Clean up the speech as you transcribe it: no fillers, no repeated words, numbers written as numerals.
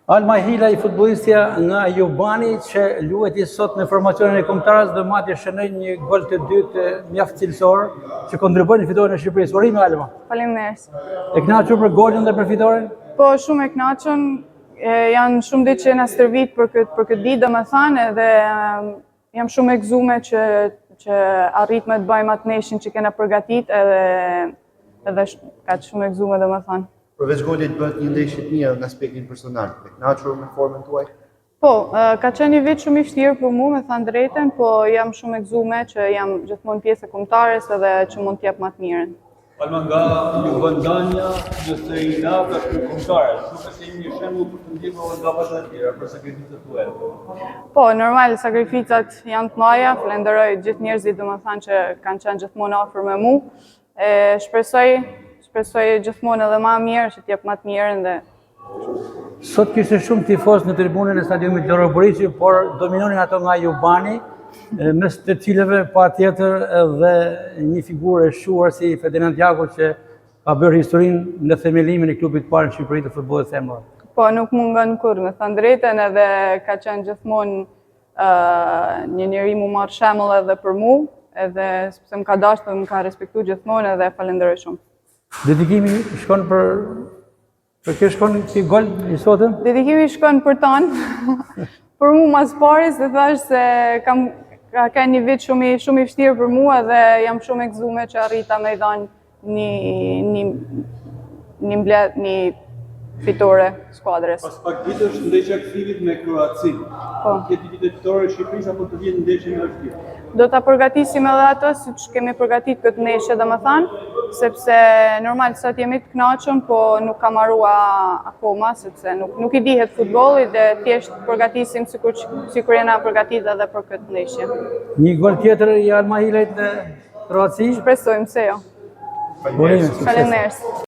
Alma Hila i futbollistja nga Jubani që luajti sot në formacionin e kombëtarës dhe madje shënoi një gol të dytë mjaft cilësor që kontribuon në fitoren e Shqipërisë. Urime Alma. Faleminderit. E kënaqur për golin dhe për fitoren? Po shumë e kënaqur. Janë shumë ditë që na stërvit për këtë ditë, domethënë, edhe jam shumë e gëzuar që arritme të bëjmë atë neshin që kena përgatit edhe ka shumë e gëzuar domethënë. Përveç golit bëhet një ndeshje të mirë në aspektin personal. E kënaqur me formën tuaj? Po, ka qenë një vit shumë i vështirë për mua, me thënë drejtën, po jam shumë e gëzuar që jam gjithmonë pjesë e kombëtares edhe që mund të jap më të mirën. Alma, nga një vëndanja nëse i navë është për kombëtarës, nuk është një shembull për të ndjekur nga vëndet e tjera për sakrificat tuaja. Po, normal, sakrificat janë të mëdha, falenderoj gjithë njerëzit domethënë që kanë qenë gjithmonë afër me mua. Shpresoj gjithmonë edhe më mirë që t'jap më të mirën dhe Sot kishte shumë tifos në tribunën e stadiumit Loro Buriqi, por dominonin ato nga Jubani, mes të cilëve patjetër edhe një figurë e shuar si Ferdinand Jaku që ka bërë historinë në themelimin e klubit parë në Shqipëri të futbollit femror. Po, nuk mungon kur, me thënë drejtën, edhe ka qenë gjithmonë një njeri mu marrë shembull edhe për mua, edhe sepse më ka dashur dhe më ka respektuar gjithmonë edhe falenderoj shumë. Dedikimi shkon për kë shkon ky gol i sotëm? Dedikimi shkon për tonë, për mua mas paris, dhe thash se ka një vit shumë i vështirë për mua dhe jam shumë e gëzuar që arrita me i dhanë një fitore skuadrës. Pas pak ditësh ndeshja e kthimit me Kroacinë. Po. Këtë ditë fitore e Shqipërisë apo të vjen ndeshja me Shqipëri? Do ta përgatisim edhe ato siç kemi përgatit këtë ndeshje domethënë, sepse normal sot jemi të kënaqur, po nuk kam harruar akoma sepse nuk i dihet futbolli dhe thjesht përgatisim sikur jena përgatitur edhe për këtë ndeshje. Një gol tjetër i Alma Hilait në Kroaci? Shpresojmë se jo. Faleminderit. Faleminderit.